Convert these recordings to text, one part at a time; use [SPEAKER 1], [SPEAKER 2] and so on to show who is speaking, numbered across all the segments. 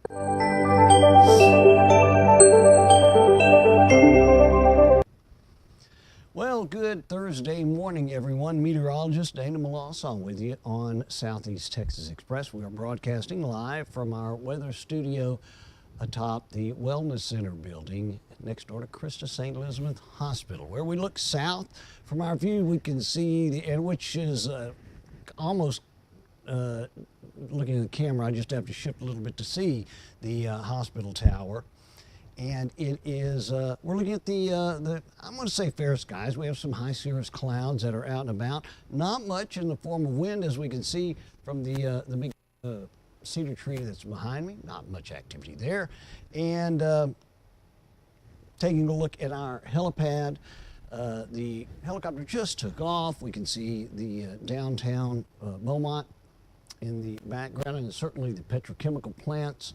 [SPEAKER 1] Well, good Thursday morning, everyone. Meteorologist Dana Melancon with you on Southeast Texas Express. We are broadcasting live from our weather studio atop the Wellness Center building next door to Christa St. Elizabeth Hospital. Where we look south from our view, we can see, which is almost looking at the camera, I just have to shift a little bit to see the hospital tower. And it is, we're looking at I'm going to say fair skies. We have some high cirrus clouds that are out and about. Not much in the form of wind, as we can see from the big cedar tree that's behind me. Not much activity there. And taking a look at our helipad, the helicopter just took off. We can see the downtown Beaumont in the background, and certainly the petrochemical plants.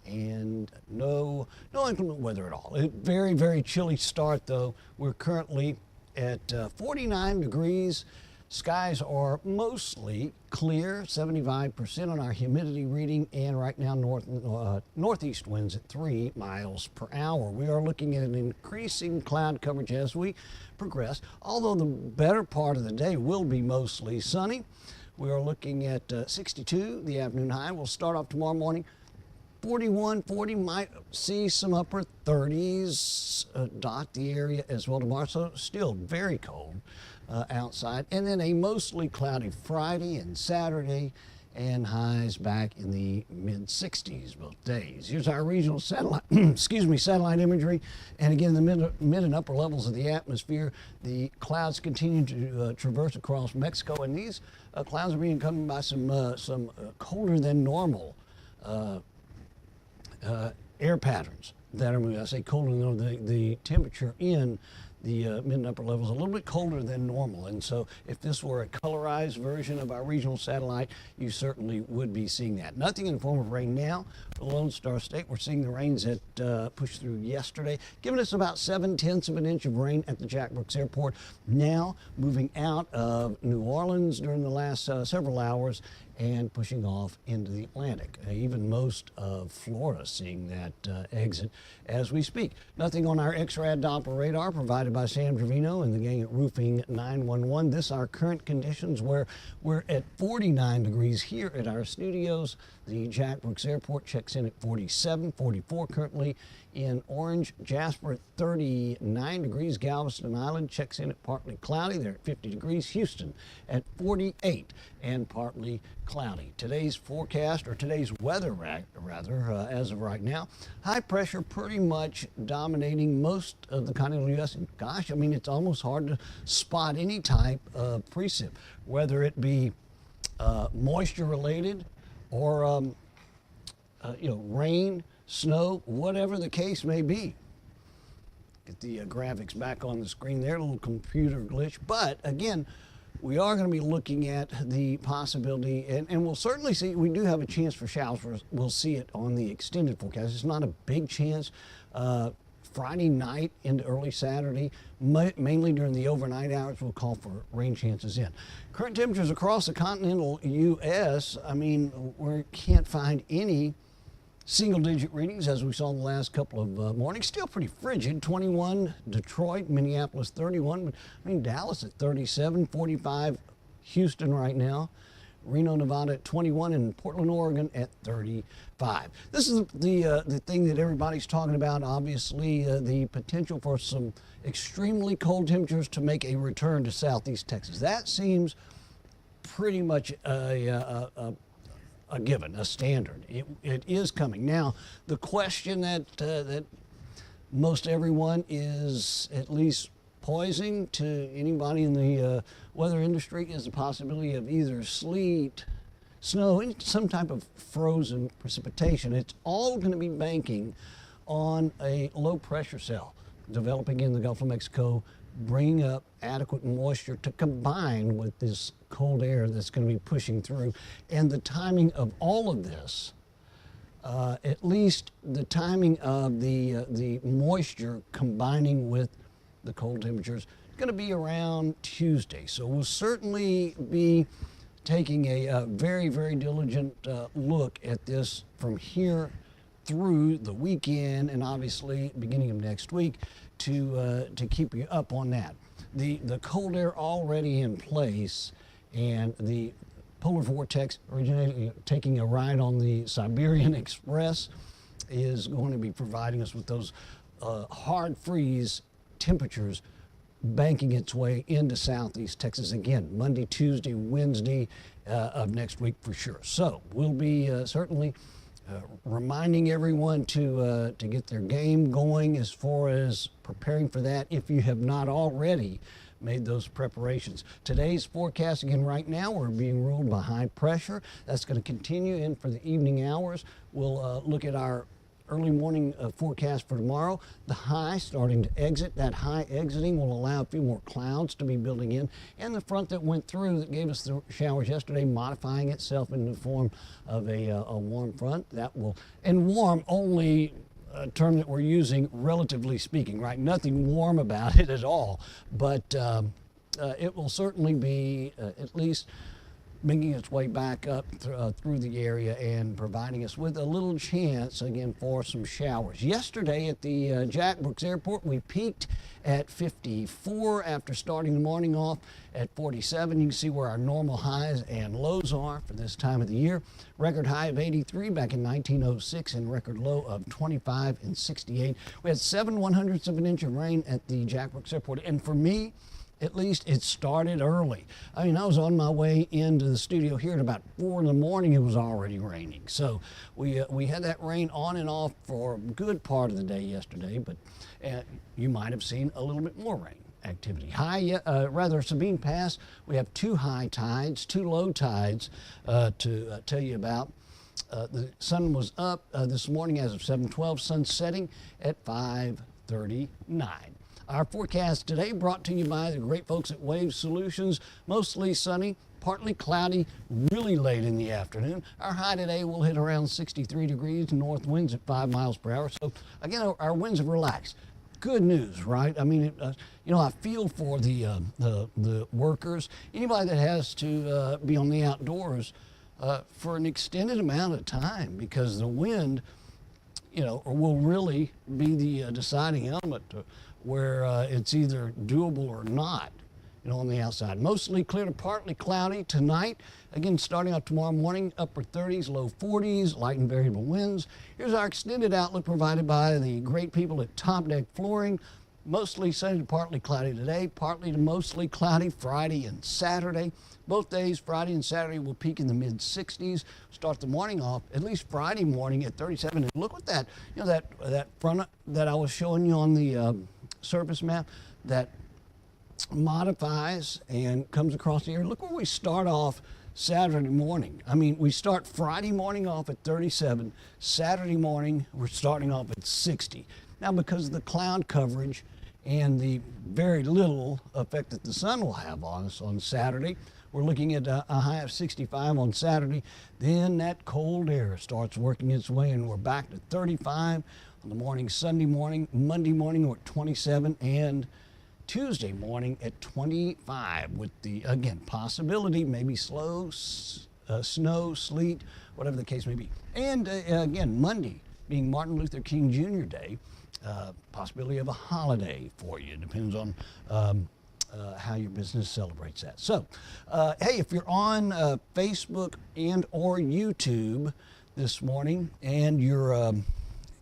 [SPEAKER 1] And no inclement weather at all. Very, very chilly start, though. We're currently at 49 degrees. Skies are mostly clear, 75% on our humidity reading, and right now northeast winds at 3 miles per hour. We are looking at an increasing cloud coverage as we progress, although the better part of the day will be mostly sunny. We are looking at 62, the afternoon high. We'll start off tomorrow morning 41, 40, might see some upper 30s dot the area as well tomorrow, so still very cold outside. And then a mostly cloudy Friday and Saturday, and highs back in the mid-60s both days. Here's our regional satellite, satellite imagery. And again, the mid and upper levels of the atmosphere, the clouds continue to traverse across Mexico, and these clouds are being accompanied by some colder than normal air patterns that are moving. I say colder than normal. The temperature in the mid and upper levels a little bit colder than normal, and so if this were a colorized version of our regional satellite, you certainly would be seeing that. Nothing in the form of rain now for the Lone Star State. We're seeing the rains that pushed through yesterday, giving us about 7/10 of an inch of rain at the Jack Brooks Airport. Now moving out of New Orleans during the last several hours and pushing off into the Atlantic. Even most of Florida seeing that exit as we speak. Nothing on our X-Rad Doppler radar provided by Sam Trevino and the gang at Roofing 911. This our current conditions, where we're at 49 degrees here at our studios. The Jack Brooks Airport checks in at 47, 44 currently in Orange. Jasper at 39 degrees. Galveston Island checks in at partly cloudy. They're at 50 degrees. Houston at 48 and partly cloudy. Today's forecast, or today's weather rather, as of right now, high pressure pretty much dominating most of the continental U.S. And gosh, I mean, it's almost hard to spot any type of precip, whether it be moisture related or rain, snow, whatever the case may be. Get the graphics back on the screen there, a little computer glitch. But again, we are going to be looking at the possibility, and we'll certainly see, we do have a chance for showers. We'll see it on the extended forecast. It's not a big chance. Friday night into early Saturday, mainly during the overnight hours, we'll call for rain chances in. Current temperatures across the continental U.S., I mean, we can't find any single-digit readings as we saw the last couple of mornings. Still pretty frigid. 21 Detroit, Minneapolis 31, but I mean Dallas at 37, 45 Houston right now, Reno, Nevada at 21, and Portland, Oregon at 35. This is the thing that everybody's talking about, obviously, the potential for some extremely cold temperatures to make a return to southeast Texas. That seems pretty much a given, a standard. It is coming. Now, the question that most everyone is at least poising to anybody in the weather industry is the possibility of either sleet, snow, and some type of frozen precipitation. It's all going to be banking on a low pressure cell developing in the Gulf of Mexico, bringing up adequate moisture to combine with this cold air that's going to be pushing through. And the timing of all of this, at least the timing of the moisture combining with the cold temperatures, going to be around Tuesday. So we'll certainly be taking a very, very diligent look at this from here through the weekend and obviously beginning of next week to keep you up on that. The cold air already in place, and the polar vortex originating, taking a ride on the Siberian Express, is going to be providing us with those hard freeze temperatures banking its way into southeast Texas again, Monday, Tuesday, Wednesday of next week for sure. So we'll be certainly reminding everyone to get their game going as far as preparing for that if you have not already made those preparations. Today's forecast, again, right now we're being ruled by high pressure. That's going to continue in for the evening hours. We'll look at our early morning forecast for tomorrow. The high starting to exit. That high exiting will allow a few more clouds to be building in, and the front that went through that gave us the showers yesterday modifying itself into the form of a warm front. That will, and warm only a term that we're using relatively speaking, right? Nothing warm about it at all, but it will certainly be at least making its way back up through the area and providing us with a little chance again for some showers. Yesterday at the Jack Brooks Airport, we peaked at 54 after starting the morning off at 47. You can see where our normal highs and lows are for this time of the year. Record high of 83 back in 1906 and record low of 25 and 68. We had 7/100ths of an inch of rain at the Jack Brooks Airport, and for me, at least it started early. I mean, I was on my way into the studio here at about 4 in the morning. It was already raining. So we had that rain on and off for a good part of the day yesterday, but you might have seen a little bit more rain activity. Sabine Pass, we have 2 high tides, 2 low tides to tell you about. The sun was up this morning as of 7:12, sun setting at 5:39. Our forecast today brought to you by the great folks at Wave Solutions. Mostly sunny, partly cloudy, really late in the afternoon. Our high today will hit around 63 degrees, north winds at 5 miles per hour. So again, our winds have relaxed. Good news, right? I mean, I feel for the workers, anybody that has to be on the outdoors for an extended amount of time, because the wind, will really be the deciding element where it's either doable or not, on the outside. Mostly clear to partly cloudy tonight. Again, starting out tomorrow morning, upper 30s, low 40s, light and variable winds. Here's our extended outlook provided by the great people at Top Deck Flooring. Mostly sunny to partly cloudy today, partly to mostly cloudy Friday and Saturday. Both days, Friday and Saturday, will peak in the mid-60s. Start the morning off, at least Friday morning, at 37. And look at that, that front that I was showing you on the surface map that modifies and comes across the area. Look where we start off Saturday morning. I mean, we start Friday morning off at 37. Saturday morning, we're starting off at 60. Now, because of the cloud coverage and the very little effect that the sun will have on us on Saturday, we're looking at a high of 65 on Saturday. Then that cold air starts working its way, and we're back to 35 on the morning, Sunday morning. Monday morning, we're at 27, and Tuesday morning at 25, with the, again, possibility, maybe slow snow, sleet, whatever the case may be. And again, Monday being Martin Luther King Jr. Day, possibility of a holiday for you. It depends on how your business celebrates that. So, hey, if you're on Facebook and or YouTube this morning, and you're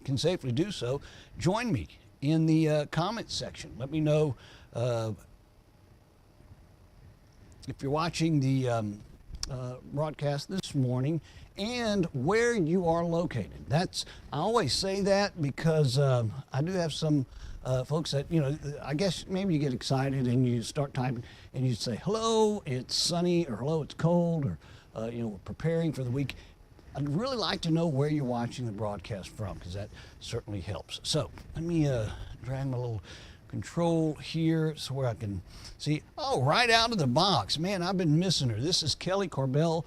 [SPEAKER 1] can safely do so, join me in the comments section. Let me know if you're watching the broadcast this morning and where you are located. I always say that because I do have some folks that, I guess maybe you get excited and you start typing and you say, hello, it's sunny, or hello, it's cold, or, we're preparing for the week. I'd really like to know where you're watching the broadcast from, because that certainly helps. So let me drag my little control here so where I can see. Oh, right out of the box. Man, I've been missing her. This is Kelly Corbell,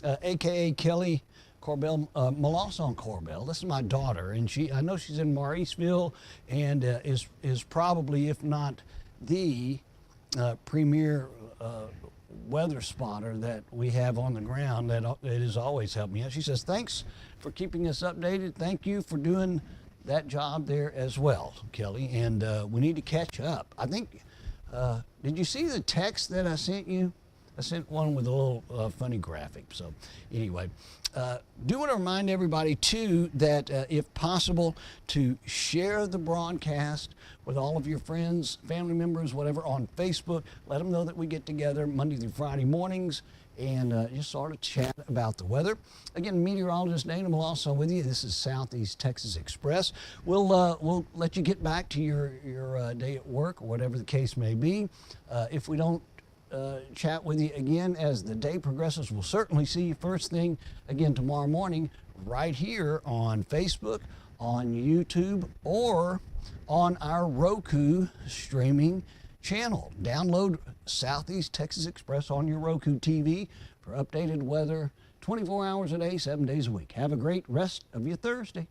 [SPEAKER 1] a.k.a. Kelly Corbell, Melancon Corbell. This is my daughter, and I know she's in Mauriceville, and is probably, if not the premier weather spotter that we have on the ground that has always helped me out. She says, thanks for keeping us updated. Thank you for doing that job there as well, Kelly. And we need to catch up. I think, did you see the text that I sent you? I sent one with a little funny graphic. So anyway, do want to remind everybody too that if possible, to share the broadcast with all of your friends, family members, whatever, on Facebook. Let them know that we get together Monday through Friday mornings and just sort of chat about the weather. Again, Meteorologist Dana Melancon with you. This is Southeast Texas Express. We'll let you get back to your day at work or whatever the case may be. If we don't chat with you again as the day progresses, we'll certainly see you first thing again tomorrow morning right here on Facebook, on YouTube, or on our Roku streaming channel. Download Southeast Texas Express on your Roku TV for updated weather 24 hours a day, 7 days a week. Have a great rest of your Thursday.